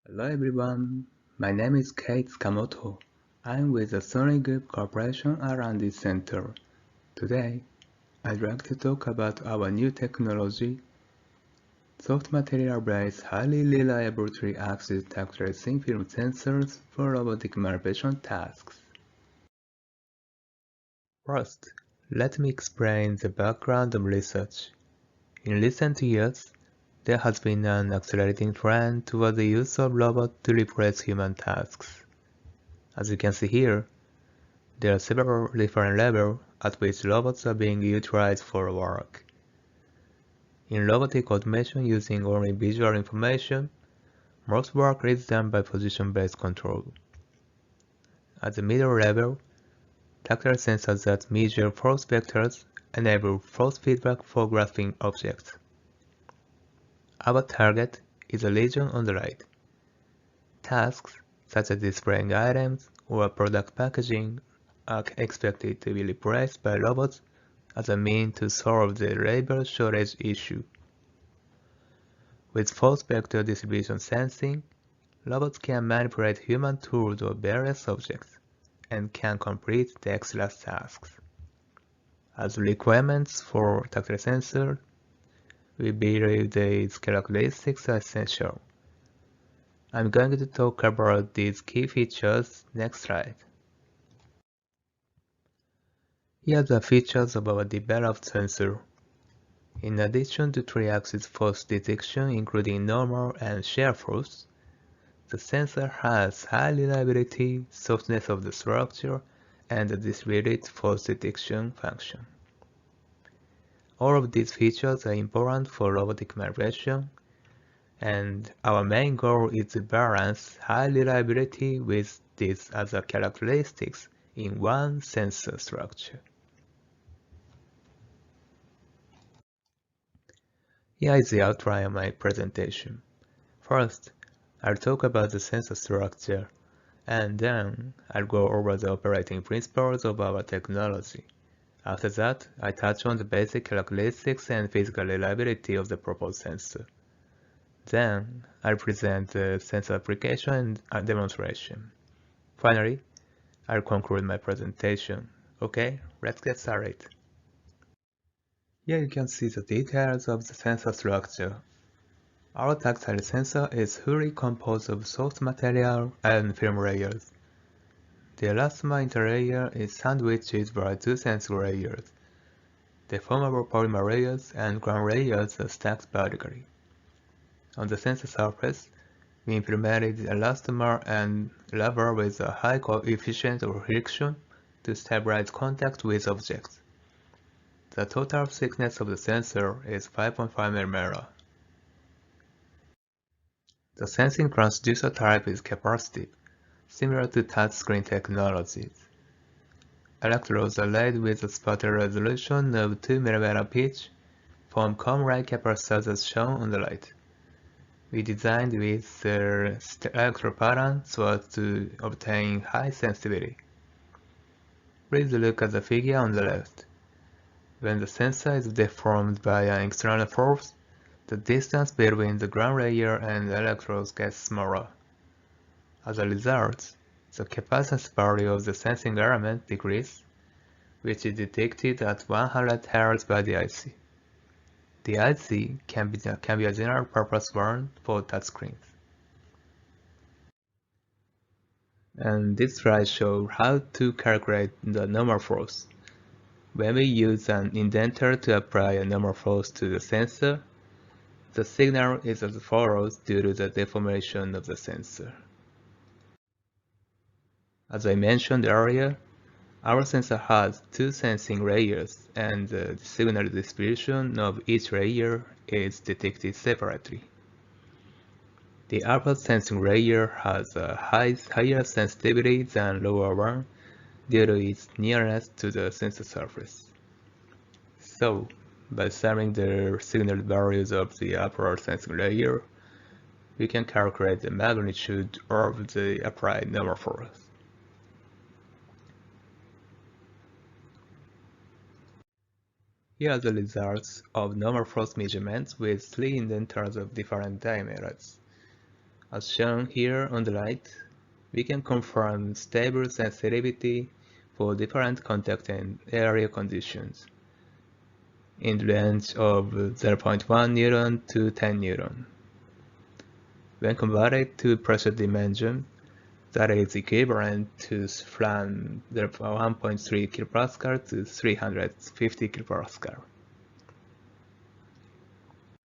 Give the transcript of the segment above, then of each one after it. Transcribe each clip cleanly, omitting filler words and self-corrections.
Hello everyone, my name is Tsukamoto. I'm with the Sony Group Corporation R&D Center. Today, I'd like to talk about our new technology, soft material-based highly reliable 3-axis tactile thin film sensors for robotic manipulation tasks. First, let me explain the background of research. In recent years, there has been an accelerating trend toward the use of robots to replace human tasks. As you can see here, there are several different levels at which robots are being utilized for work. In robotic automation using only visual information, most work is done by position-based control. At the middle level, tactile sensors that measure force vectors enable force feedback for grasping objects. Our target is a region on the right. Tasks such as displaying items or product packaging are expected to be replaced by robots as a means to solve the labor shortage issue. With force vector distribution sensing, robots can manipulate human tools or various objects, and can complete dexterous tasks. As requirements for tactile sensor, we believe these characteristics are essential. I'm going to talk about these key features next slide. Here are the features of our developed sensor. In addition to 3-axis force detection including normal and shear-force, the sensor has high reliability, softness of the structure, and a distributed force detection function. All of these features are important for robotic manipulation, and our main goal is to balance high reliability with these other characteristics in one sensor structure. Here is the outline of my presentation. First, I'll talk about the sensor structure, and then I'll go over the operating principles of our technology. After that, I touch on the basic characteristics and physical reliability of the proposed sensor. Then, I'll present the sensor application and demonstration. Finally, I'll conclude my presentation. Okay, let's get started. Here you can see the details of the sensor structure. Our tactile sensor is fully composed of soft material and film layers. The elastomer interlayer is sandwiched by two sensor layers. The formable polymer layers and ground layers are stacked vertically. On the sensor surface, we implemented the elastomer and lever with a high coefficient of friction to stabilize contact with objects. The total thickness of the sensor is 5.5 mm. The sensing transducer type is capacitive, similar to touchscreen technologies. Electrodes are laid with a spatial resolution of 2 mm pitch, form comb-like capacitors as shown on the right. We designed with the electrode pattern so as to obtain high sensitivity. Please look at the figure on the left. When the sensor is deformed by an external force, the distance between the ground layer and the electrodes gets smaller. As a result, the capacitance value of the sensing element decreases, which is detected at 100 Hz by the IC. The IC can be a general-purpose one for touchscreens. And this slide shows how to calculate the normal force. When we use an indenter to apply a normal force to the sensor, the signal is as follows due to the deformation of the sensor. As I mentioned earlier, our sensor has two sensing layers, and the signal distribution of each layer is detected separately. The upper sensing layer has a higher sensitivity than lower one due to its nearness to the sensor surface. So, by summing the signal values of the upper sensing layer, we can calculate the magnitude of the applied normal force. Here are the results of normal force measurements with three indenters of different diameters. As shown here on the right, we can confirm stable sensitivity for different contact and area conditions in the range of 0.1 neuron to 10 neuron. When converted to pressure dimension, that is equivalent to from 1.3 kPa to 350 kPa.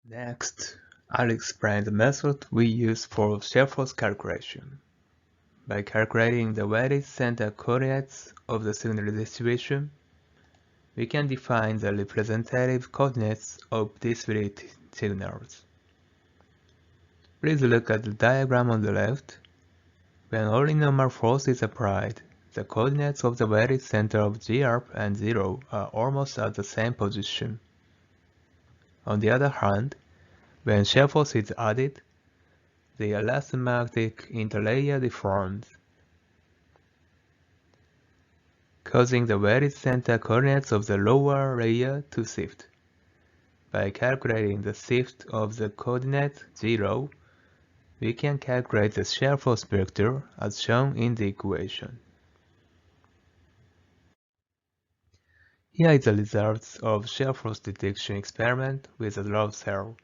Next, I'll explain the method we use for shear-force calculation. By calculating the weighted center coordinates of the signal distribution, we can define the representative coordinates of discrete signals. Please look at the diagram on the left. When only normal force is applied, the coordinates of the weighted center of GR and 0 are almost at the same position. On the other hand, when shear force is added, the elastomagnetic interlayer deforms, causing the weighted center coordinates of the lower layer to shift. By calculating the shift of the coordinate 0, we can calculate the shear force vector as shown in the equation. Here is the results of shear force detection experiment with a load cell.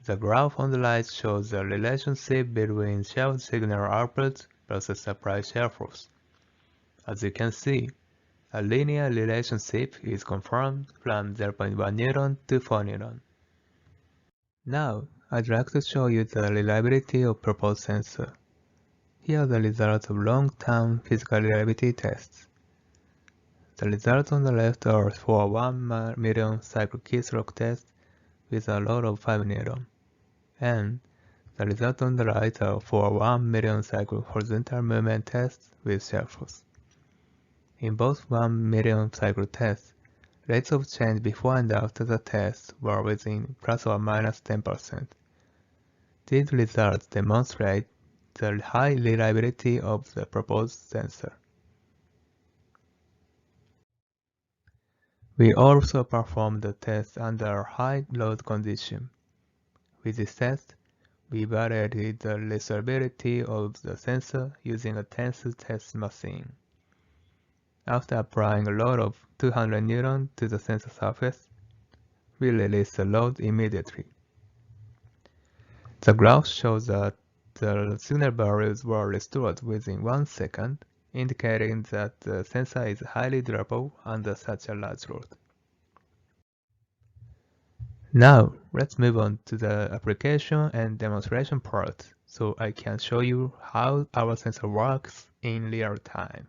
The graph on the right shows the relationship between shear signal output versus applied shear force. As you can see, a linear relationship is confirmed from 0.1 neuron to 4 neuron. Now, I'd like to show you the reliability of proposed sensor. Here are the results of long-term physical reliability tests. The results on the left are for a 1 million cycle keystroke test with a load of 5 neuron, and the results on the right are for a 1 million cycle horizontal movement test with shear force. In both 1 million cycle tests, rates of change before and after the test were within plus or minus 10%. These results demonstrate the high reliability of the proposed sensor. We also performed the test under high load condition. With this test, we evaluated the reliability of the sensor using a tensor test machine. After applying a load of 200 newton to the sensor surface, we released the load immediately. The graph shows that the signal values were restored within 1 second, indicating that the sensor is highly durable under such a large load. Now, let's move on to the application and demonstration part, so I can show you how our sensor works in real time.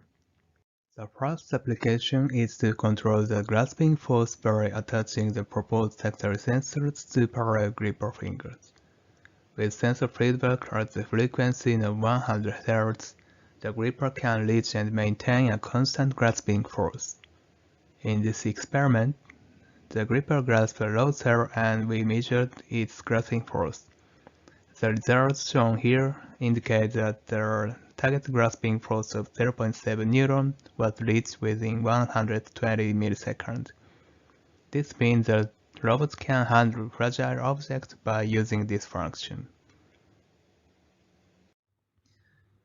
The first application is to control the grasping force by attaching the proposed tactile sensors to parallel gripper fingers. With sensor feedback at the frequency of 100 Hz, the gripper can reach and maintain a constant grasping force. In this experiment, the gripper grasped a load cell and we measured its grasping force. The results shown here indicate that the target grasping force of 0.7 newton was reached within 120 milliseconds. This means that robots can handle fragile objects by using this function.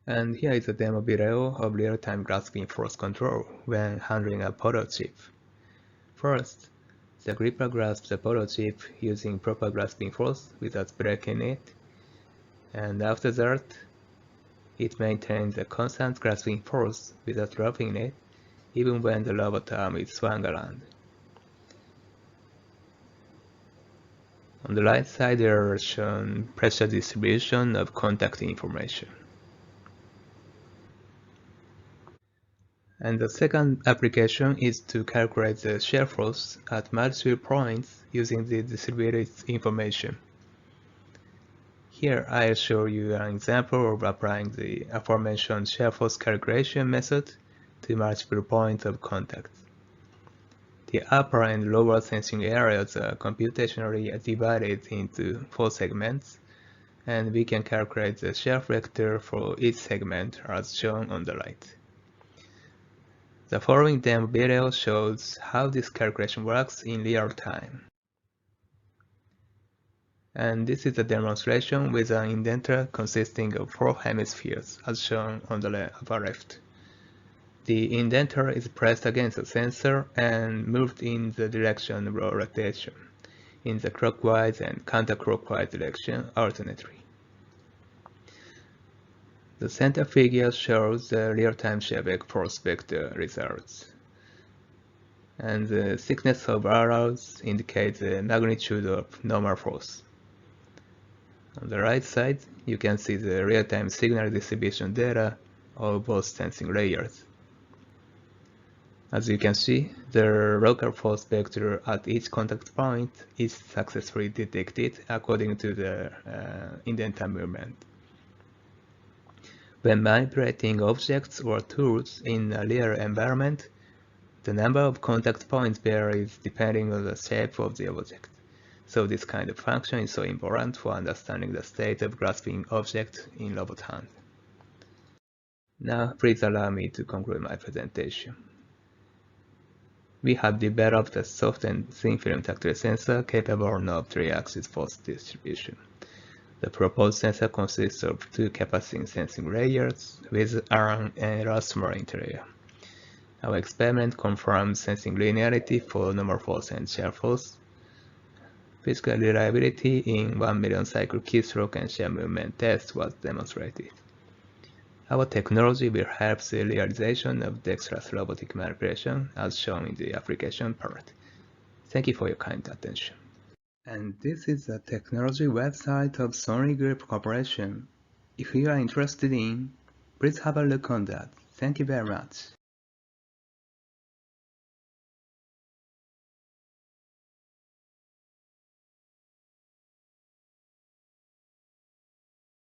And here is a demo video of real-time grasping force control when handling a photo chip. First, the gripper grasps the photo chip using proper grasping force without breaking it, and after that, it maintains a constant grasping force without dropping it, even when the robot arm is swung around. On the right side, there are shown pressure distribution of contact information. And the second application is to calculate the shear force at multiple points using the distributed information. Here I'll show you an example of applying the aforementioned shear force calculation method to multiple points of contact. The upper and lower sensing areas are computationally divided into 4 segments, and we can calculate the shear vector for each segment as shown on the right. The following demo video shows how this calculation works in real time. And this is a demonstration with an indenter consisting of 4 hemispheres, as shown on the upper left. The indenter is pressed against the sensor and moved in the direction of rotation, in the clockwise and counterclockwise direction alternately. The center figure shows the real-time shear-force vector results, and the thickness of arrows indicates the magnitude of normal force. On the right side, you can see the real-time signal distribution data of both sensing layers. As you can see, the local force vector at each contact point is successfully detected according to the indenter movement. When manipulating objects or tools in a real environment, the number of contact points varies depending on the shape of the object. So this kind of function is so important for understanding the state of grasping objects in robot hand. Now please allow me to conclude my presentation. We have developed a soft and thin film tactile sensor capable of 3-axis force distribution. The proposed sensor consists of 2 capacitive-sensing layers with an elastomer interior. Our experiment confirms sensing linearity for normal force and shear force. Physical reliability in 1 million cycle keystroke and shear movement test was demonstrated. Our technology will help the realization of dexterous robotic manipulation as shown in the application part. Thank you for your kind attention. And this is the technology website of Sony Group Corporation. If you are interested in, please have a look on that. Thank you very much.